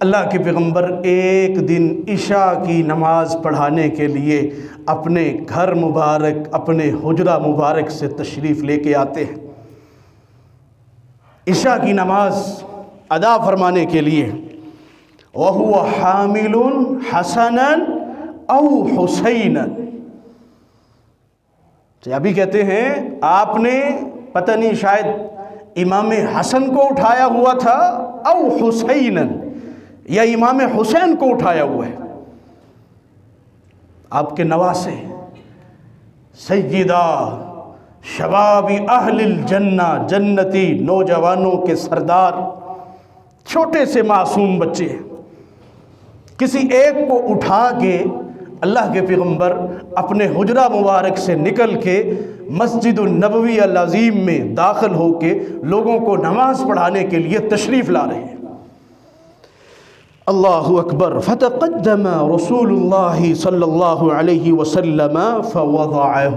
اللہ کے پیغمبر ایک دن عشاء کی نماز پڑھانے کے لیے اپنے گھر مبارک، اپنے حجرہ مبارک سے تشریف لے کے آتے ہیں عشاء کی نماز ادا فرمانے کے لیے۔ وَهُوَ حَامِلٌ حَسَنًا أَوْ حُسَيْنًا، ابھی کہتے ہیں آپ نے پتہ نہیں شاید امام حسن کو اٹھایا ہوا تھا او حسینًا، یا امام حسین کو اٹھایا ہوا ہے۔ آپ کے نواسے سیدہ شباب اہل الجنہ، جنتی نوجوانوں کے سردار، چھوٹے سے معصوم بچے، کسی ایک کو اٹھا کے اللہ کے پیغمبر اپنے حجرہ مبارک سے نکل کے مسجد النبوی العظیم میں داخل ہو کے لوگوں کو نماز پڑھانے کے لیے تشریف لا رہے ہیں۔ اللہ اکبر۔ فتقدم رسول اللہ صلی اللہ علیہ وسلم فوضعہ،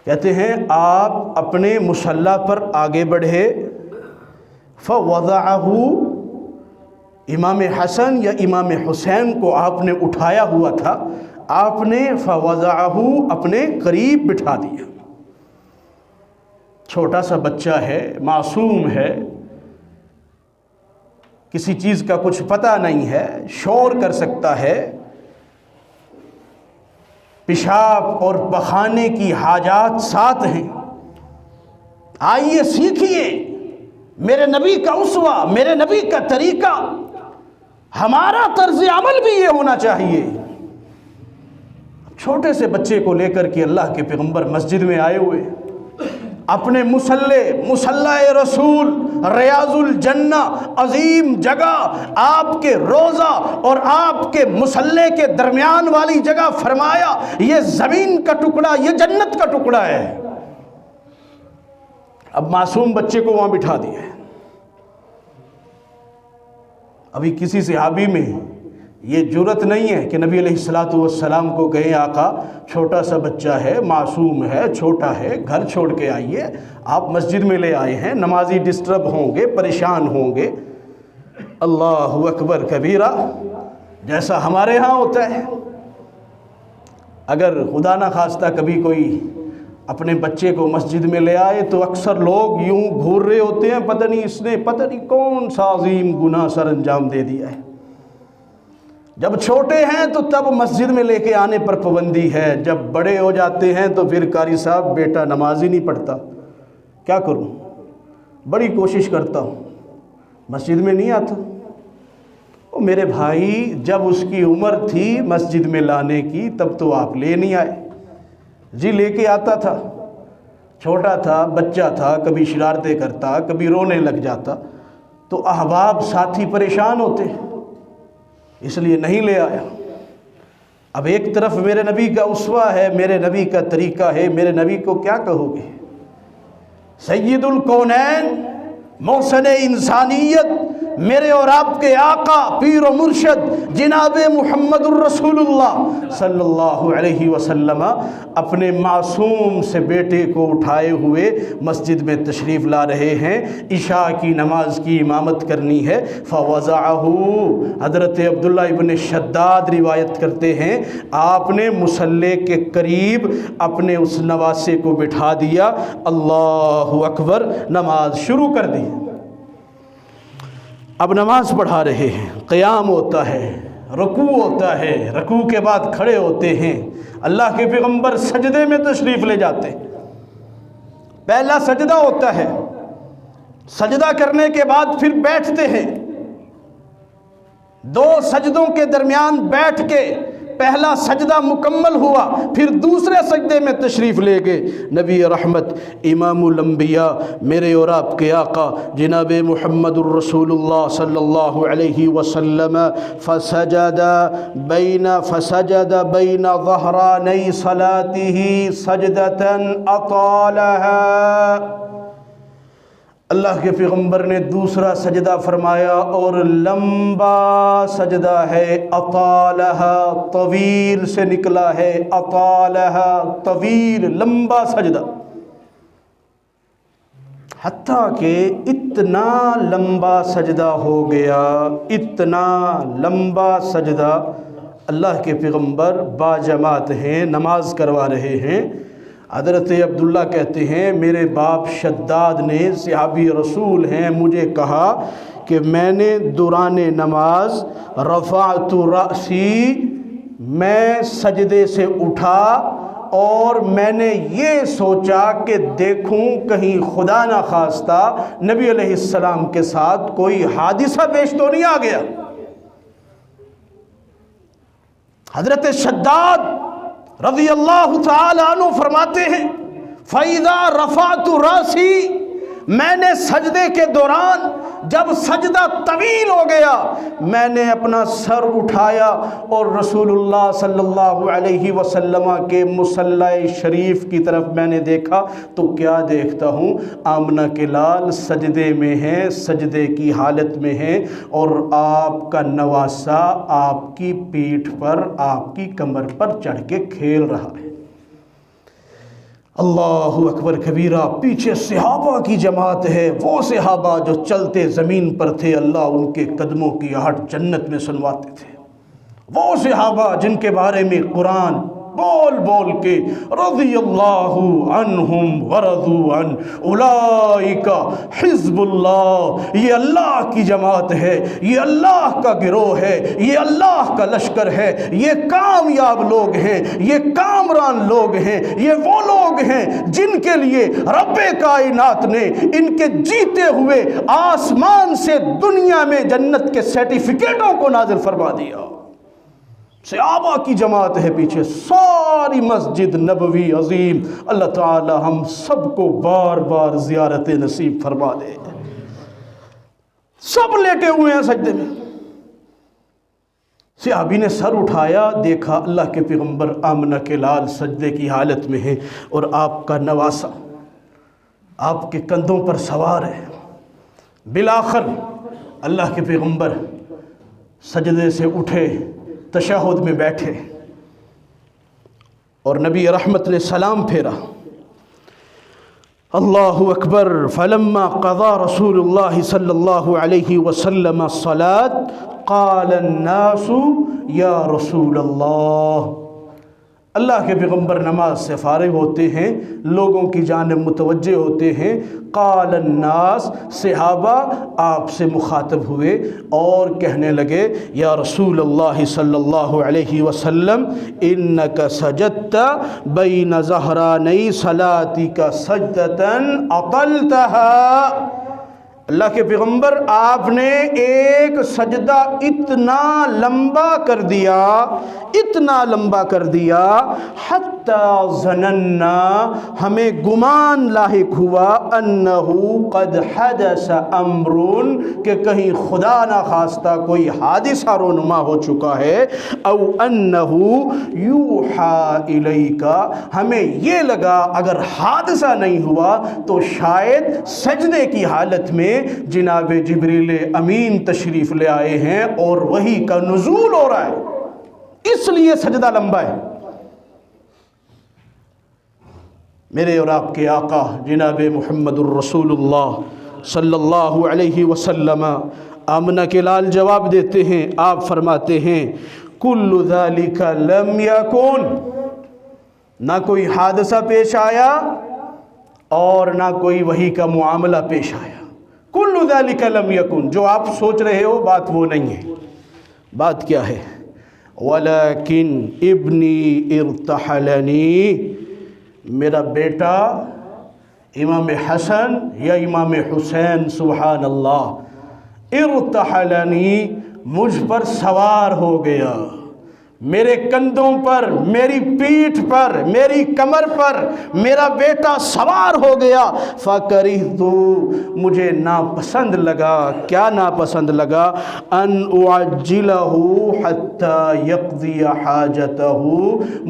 کہتے ہیں آپ اپنے مصلی پر آگے بڑھے، فوضعہ، امام حسن یا امام حسین کو آپ نے اٹھایا ہوا تھا، آپ نے فوضعہ اپنے قریب بٹھا دیا۔ چھوٹا سا بچہ ہے، معصوم ہے، کسی چیز کا کچھ پتہ نہیں ہے، شور کر سکتا ہے، پیشاب اور پخانے کی حاجات ساتھ ہیں۔ آئیے سیکھیے میرے نبی کا اسوہ، میرے نبی کا طریقہ، ہمارا طرز عمل بھی یہ ہونا چاہیے۔ چھوٹے سے بچے کو لے کر کے اللہ کے پیغمبر مسجد میں آئے ہوئے، اپنے مصلی رسول، ریاض الجنہ، عظیم جگہ، آپ کے روضہ اور آپ کے مصلی کے درمیان والی جگہ فرمایا یہ زمین کا ٹکڑا، یہ جنت کا ٹکڑا ہے۔ اب معصوم بچے کو وہاں بٹھا دیا ہے۔ ابھی کسی صحابی میں یہ جرت نہیں ہے کہ نبی علیہ السلام کو کہیں آقا چھوٹا سا بچہ ہے، معصوم ہے، چھوٹا ہے، گھر چھوڑ کے آئیے، آپ مسجد میں لے آئے ہیں، نمازی ڈسٹرب ہوں گے، پریشان ہوں گے۔ اللہ اکبر کبیرہ، جیسا ہمارے ہاں ہوتا ہے۔ اگر خدا نہ خواستہ کبھی کوئی اپنے بچے کو مسجد میں لے آئے تو اکثر لوگ یوں گھور رہے ہوتے ہیں، پتہ نہیں اس نے پتہ نہیں کون سا عظیم گناہ سر انجام دے دیا ہے۔ جب چھوٹے ہیں تو تب مسجد میں لے کے آنے پر پابندی ہے، جب بڑے ہو جاتے ہیں تو پھر قاری صاحب بیٹا نماز ہی نہیں پڑھتا، کیا کروں؟ بڑی کوشش کرتا ہوں، مسجد میں نہیں آتا۔ او میرے بھائی، جب اس کی عمر تھی مسجد میں لانے کی تب تو آپ لے نہیں آئے۔ جی لے کے آتا تھا، چھوٹا تھا، بچہ تھا، کبھی شرارتیں کرتا، کبھی رونے لگ جاتا تو احباب ساتھی پریشان ہوتے، اس لیے نہیں لے آیا۔ اب ایک طرف میرے نبی کا اسوہ ہے، میرے نبی کا طریقہ ہے، میرے نبی کو کیا کہو گے؟ سید الکونین، محسن انسانیت، میرے اور آپ کے آقا، پیر و مرشد جناب محمد الرسول اللہ صلی اللہ علیہ وسلم اپنے معصوم سے بیٹے کو اٹھائے ہوئے مسجد میں تشریف لا رہے ہیں، عشاء کی نماز کی امامت کرنی ہے۔ فوضعہ، حضرت عبداللہ ابن شداد روایت کرتے ہیں آپ نے مصلی کے قریب اپنے اس نواسے کو بٹھا دیا، اللہ اکبر، نماز شروع کر دی۔ اب نماز پڑھا رہے ہیں، قیام ہوتا ہے، رکوع ہوتا ہے، رکوع کے بعد کھڑے ہوتے ہیں، اللہ کے پیغمبر سجدے میں تشریف لے جاتے ہیں۔ پہلا سجدہ ہوتا ہے، سجدہ کرنے کے بعد پھر بیٹھتے ہیں، دو سجدوں کے درمیان بیٹھ کے پہلا سجدہ مکمل ہوا، پھر دوسرے سجدے میں تشریف لے گئے۔ نبی رحمت، امام الانبیاء، میرے اور آپ کے آقا جناب محمد الرسول اللہ صلی اللہ علیہ وسلم فسجد بین ظہرانی صلاته سجدة اطالها، اللہ کے پیغمبر نے دوسرا سجدہ فرمایا اور لمبا سجدہ ہے، اطالہا، طویل سے نکلا ہے، اطالہا، طویل، لمبا سجدہ۔ حتیٰ کہ اتنا لمبا سجدہ ہو گیا، اتنا لمبا سجدہ، اللہ کے پیغمبر باجماعت ہیں، نماز کروا رہے ہیں۔ حضرت عبداللہ کہتے ہیں میرے باپ شداد نے، صحابی رسول ہیں، مجھے کہا کہ میں نے دوران نماز رفعت رأسی، میں سجدے سے اٹھا اور میں نے یہ سوچا کہ دیکھوں کہیں خدا نہ خواستہ نبی علیہ السلام کے ساتھ کوئی حادثہ پیش تو نہیں آ گیا۔ حضرت شداد رضی اللہ تعالی عنہ فرماتے ہیں فَإِذَا رَفَعْتُ رَأْسِي، میں نے سجدے کے دوران جب سجدہ طویل ہو گیا میں نے اپنا سر اٹھایا اور رسول اللہ صلی اللہ علیہ وسلم کے مصلی شریف کی طرف میں نے دیکھا تو کیا دیکھتا ہوں، آمنہ کے لال سجدے میں ہیں، سجدے کی حالت میں ہیں، اور آپ کا نواسہ آپ کی پیٹھ پر، آپ کی کمر پر چڑھ کے کھیل رہا ہے۔ اللہ اکبر کبیرہ۔ پیچھے صحابہ کی جماعت ہے، وہ صحابہ جو چلتے زمین پر تھے، اللہ ان کے قدموں کی آہٹ جنت میں سنواتے تھے۔ وہ صحابہ جن کے بارے میں قرآن بول بول کے رضی اللہ عنہم ورضوا عنہ اولئک حزب اللہ، یہ اللہ کی جماعت ہے، یہ اللہ کا گروہ ہے، یہ اللہ کا لشکر ہے، یہ کامیاب لوگ ہیں، یہ کامران لوگ ہیں، یہ وہ لوگ ہیں جن کے لیے رب کائنات نے ان کے جیتے ہوئے آسمان سے دنیا میں جنت کے سرٹیفکیٹوں کو نازل فرما دیا۔ صحابہ کی جماعت ہے پیچھے، ساری مسجد نبوی عظیم، اللہ تعالی ہم سب کو بار بار زیارت نصیب فرما دے۔ سب لیٹے ہوئے ہیں سجدے میں۔ صحابی نے سر اٹھایا، دیکھا اللہ کے پیغمبر آمنہ کے لال سجدے کی حالت میں ہے اور آپ کا نواسہ آپ کے کندھوں پر سوار ہے۔ بالآخر اللہ کے پیغمبر سجدے سے اٹھے، تشہد میں بیٹھے اور نبی رحمت نے سلام پھیرا۔ اللہ اکبر۔ فلما قضى رسول اللہ صلی اللہ علیہ وسلم الصلاة قال الناس یا رسول اللہ۔ اللہ کے پیغمبر نماز سے فارغ ہوتے ہیں، لوگوں کی جانب متوجہ ہوتے ہیں۔ قال الناس، صحابہ آپ سے مخاطب ہوئے اور کہنے لگے یا رسول اللہ صلی اللہ علیہ وسلم انک سجدت بین ظہرانی صلاتک سجدتا اطلتها۔ اللہ کے پیغمبر آپ نے ایک سجدہ اتنا لمبا کر دیا، اتنا لمبا کر دیا، حتی ظننا، ہمیں گمان لاحق ہوا، انہو قد حدث امر، کہ کہیں خدا نہ خواستہ کوئی حادثہ رونما ہو چکا ہے، او انہو یوحى الیک، ہمیں یہ لگا اگر حادثہ نہیں ہوا تو شاید سجدے کی حالت میں جناب جبریل امین تشریف لے آئے ہیں اور وحی کا نزول ہو رہا ہے، اس لیے سجدہ لمبا ہے۔ میرے اور آپ کے آقا جناب محمد الرسول اللہ صلی اللہ علیہ وسلم آمنہ کے لال جواب دیتے ہیں، آپ فرماتے ہیں کل ذالک لم یکن، نہ کوئی حادثہ پیش آیا اور نہ کوئی وحی کا معاملہ پیش آیا۔ کل ذالک لم یکن، جو آپ سوچ رہے ہو بات وہ نہیں ہے۔ بات کیا ہے؟ ولیکن ابنی ارتحلنی، میرا بیٹا امام حسن یا امام حسین، سبحان اللہ، ارتحلنی، مجھ پر سوار ہو گیا، میرے کندھوں پر، میری پیٹھ پر، میری کمر پر میرا بیٹا سوار ہو گیا۔ فَكَرِهْتُ، مجھے ناپسند لگا، کیا ناپسند لگا؟ ان اعجلہ حتی یقضی حاجتہ،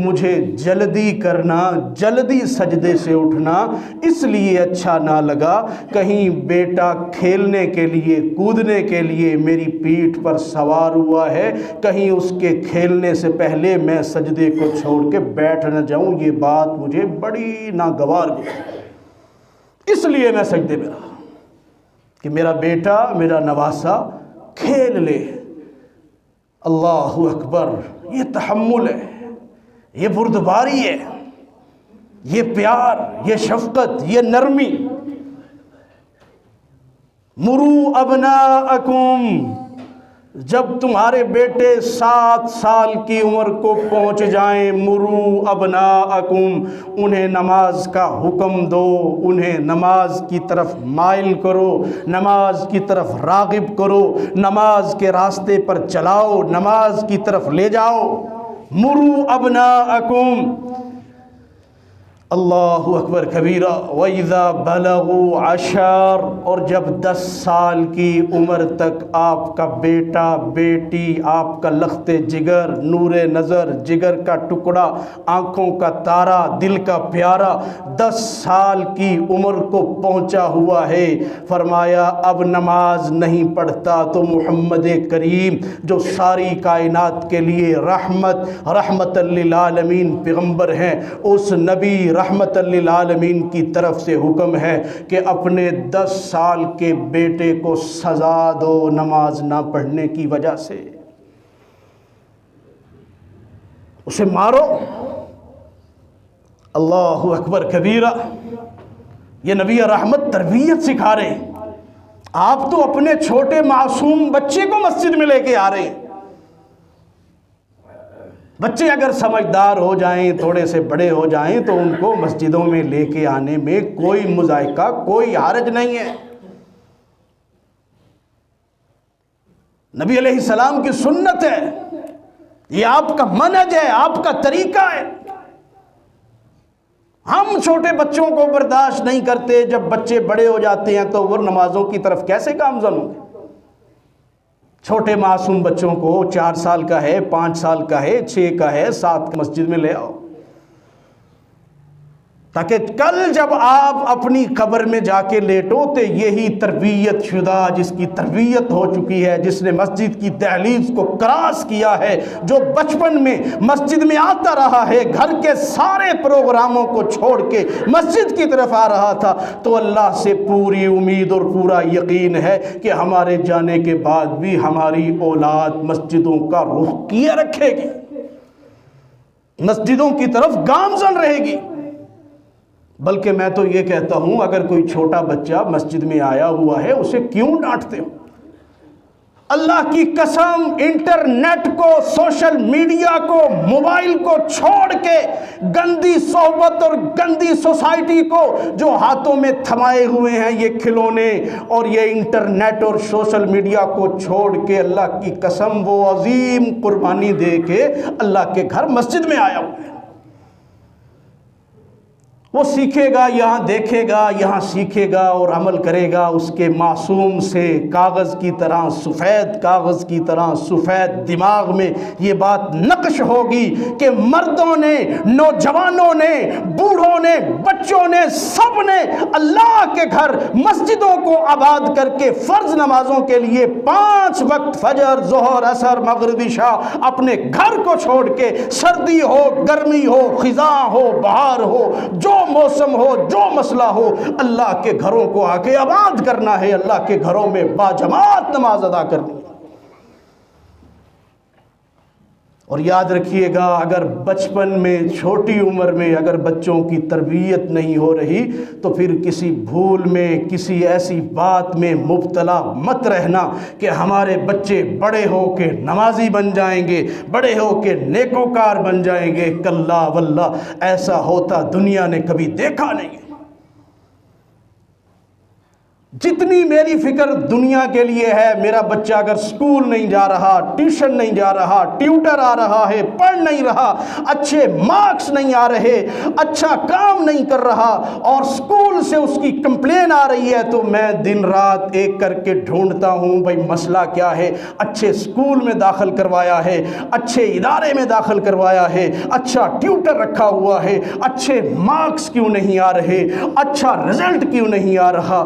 مجھے جلدی کرنا، جلدی سجدے سے اٹھنا اس لیے اچھا نہ لگا، کہیں بیٹا کھیلنے کے لیے، کودنے کے لیے میری پیٹھ پر سوار ہوا ہے، کہیں اس کے کھیلنے سے پہلے میں سجدے کو چھوڑ کے بیٹھ نہ جاؤں، یہ بات مجھے بڑی ناگوار گزری۔ اس لیے میں سجدے میں رہا کہ میرا بیٹا میرا نواسا کھیل لے۔ اللہ اکبر، یہ تحمل ہے، یہ بردباری ہے، یہ پیار، یہ شفقت، یہ نرمی۔ مرو ابناءکم، جب تمہارے بیٹے 7 سال کی عمر کو پہنچ جائیں، مرو ابناءکم، انہیں نماز کا حکم دو، انہیں نماز کی طرف مائل کرو، نماز کی طرف راغب کرو، نماز کے راستے پر چلاؤ، نماز کی طرف لے جاؤ۔ مرو ابناءکم، اللہ اکبر کبیرہ۔ وَإِذَا بَلَغُوا 10، اور جب 10 سال کی عمر تک آپ کا بیٹا بیٹی، آپ کا لخت جگر، نور نظر، جگر کا ٹکڑا، آنکھوں کا تارا، دل کا پیارا 10 سال کی عمر کو پہنچا ہوا ہے، فرمایا اب نماز نہیں پڑھتا تو محمد کریم جو ساری کائنات کے لیے رحمت للعالمین پیغمبر ہیں، اس نبی رحمت للعالمین کی طرف سے حکم ہے کہ اپنے 10 سال کے بیٹے کو سزا دو نماز نہ پڑھنے کی وجہ سے، اسے مارو۔ اللہ اکبر کبیرہ، یہ نبی رحمت تربیت سکھا رہے ہیں۔ آپ تو اپنے چھوٹے معصوم بچے کو مسجد میں لے کے آ رہے ہیں۔ بچے اگر سمجھدار ہو جائیں، تھوڑے سے بڑے ہو جائیں، تو ان کو مسجدوں میں لے کے آنے میں کوئی مذائقہ، کوئی حرج نہیں ہے۔ نبی علیہ السلام کی سنت ہے، یہ آپ کا منہج ہے، آپ کا طریقہ ہے۔ ہم چھوٹے بچوں کو برداشت نہیں کرتے، جب بچے بڑے ہو جاتے ہیں تو وہ نمازوں کی طرف کیسے گامزن ہوں گے؟ چھوٹے معصوم بچوں کو 4 سال کا ہے، 5 سال کا ہے، 6 کا ہے، 7 کا مسجد میں لے آؤ، تاکہ کل جب آپ اپنی قبر میں جا کے لیٹو تو یہی تربیت شدہ، جس کی تربیت ہو چکی ہے، جس نے مسجد کی دہلیز کو کراس کیا ہے، جو بچپن میں مسجد میں آتا رہا ہے، گھر کے سارے پروگراموں کو چھوڑ کے مسجد کی طرف آ رہا تھا، تو اللہ سے پوری امید اور پورا یقین ہے کہ ہمارے جانے کے بعد بھی ہماری اولاد مسجدوں کا رخ کیے رکھے گی، مسجدوں کی طرف گامزن رہے گی۔ بلکہ میں تو یہ کہتا ہوں، اگر کوئی چھوٹا بچہ مسجد میں آیا ہوا ہے، اسے کیوں ڈانٹتے ہو؟ اللہ کی قسم، انٹرنیٹ کو، سوشل میڈیا کو، موبائل کو چھوڑ کے، گندی صحبت اور گندی سوسائٹی کو جو ہاتھوں میں تھمائے ہوئے ہیں یہ کھلونے اور یہ انٹرنیٹ اور سوشل میڈیا کو چھوڑ کے، اللہ کی قسم وہ عظیم قربانی دے کے اللہ کے گھر مسجد میں آیا ہوا ہے۔ وہ سیکھے گا، یہاں دیکھے گا، یہاں سیکھے گا اور عمل کرے گا۔ اس کے معصوم سے کاغذ کی طرح، سفید کاغذ کی طرح سفید دماغ میں یہ بات نقش ہوگی کہ مردوں نے، نوجوانوں نے، بوڑھوں نے، بچوں نے، سب نے اللہ کے گھر مسجدوں کو آباد کر کے فرض نمازوں کے لیے 5 وقت فجر، ظہر، عصر، مغرب، عشاء اپنے گھر کو چھوڑ کے، سردی ہو، گرمی ہو، خزاں ہو، بہار ہو، جو موسم ہو، جو مسئلہ ہو، اللہ کے گھروں کو آ کے آباد کرنا ہے، اللہ کے گھروں میں باجماعت نماز ادا کرنی ہے۔ اور یاد رکھیے گا، اگر بچپن میں، چھوٹی عمر میں اگر بچوں کی تربیت نہیں ہو رہی تو پھر کسی بھول میں، کسی ایسی بات میں مبتلا مت رہنا کہ ہمارے بچے بڑے ہو کے نمازی بن جائیں گے، بڑے ہو کے نیکوکار بن جائیں گے۔ کلا واللہ، ایسا ہوتا دنیا نے کبھی دیکھا نہیں ہے۔ جتنی میری فکر دنیا کے لیے ہے، میرا بچہ اگر سکول نہیں جا رہا، ٹیوشن نہیں جا رہا، ٹیوٹر آ رہا ہے، پڑھ نہیں رہا، اچھے مارکس نہیں آ رہے، اچھا کام نہیں کر رہا، اور سکول سے اس کی کمپلین آ رہی ہے، تو میں دن رات ایک کر کے ڈھونڈتا ہوں بھائی مسئلہ کیا ہے۔ اچھے سکول میں داخل کروایا ہے، اچھے ادارے میں داخل کروایا ہے، اچھا ٹیوٹر رکھا ہوا ہے، اچھے مارکس کیوں نہیں آ رہے، اچھا رزلٹ کیوں نہیں آ رہا،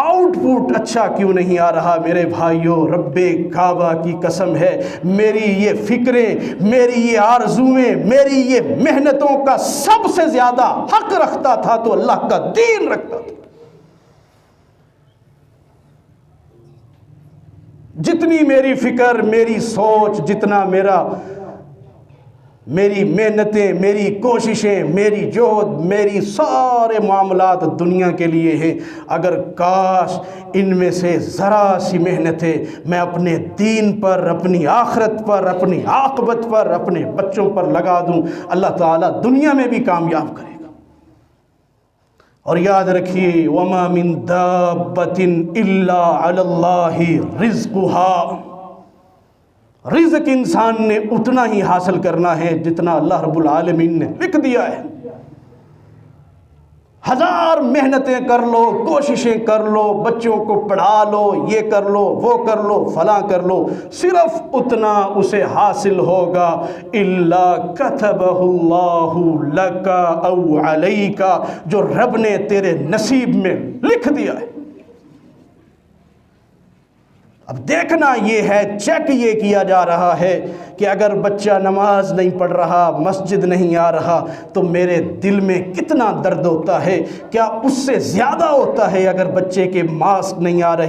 آؤٹ پٹ اچھا کیوں نہیں آ رہا؟ میرے بھائیوں، رب کعبہ کی قسم ہے، میری یہ فکریں، میری یہ آرزویں، میری یہ محنتوں کا سب سے زیادہ حق رکھتا تھا تو اللہ کا دین رکھتا تھا۔ جتنی میری فکر، میری سوچ، جتنا میری محنتیں، میری کوششیں، میری جہد، میری سارے معاملات دنیا کے لیے ہیں، اگر کاش ان میں سے ذرا سی محنتیں میں اپنے دین پر، اپنی آخرت پر، اپنی عاقبت پر، اپنے بچوں پر لگا دوں، اللہ تعالیٰ دنیا میں بھی کامیاب کرے گا۔ اور یاد رکھیے وَمَا مِن دَابَّةٍ إِلَّا عَلَى اللَّهِ رِزْقُهَا، رزق انسان نے اتنا ہی حاصل کرنا ہے جتنا اللہ رب العالمین نے لکھ دیا ہے۔ ہزار محنتیں کر لو، کوششیں کر لو، بچوں کو پڑھا لو، یہ کر لو، وہ کر لو، فلاں کر لو، صرف اتنا اسے حاصل ہوگا إِلَّا كَتَبَهُ اللَّهُ لَكَ أَوْ عَلَيْكَ، جو رب نے تیرے نصیب میں لکھ دیا ہے۔ اب دیکھنا یہ ہے، چیک یہ کیا جا رہا ہے کہ اگر بچہ نماز نہیں پڑھ رہا، مسجد نہیں آ رہا، تو میرے دل میں کتنا درد ہوتا ہے۔ کیا اس سے زیادہ ہوتا ہے اگر بچے کے ماسک نہیں آ رہے؟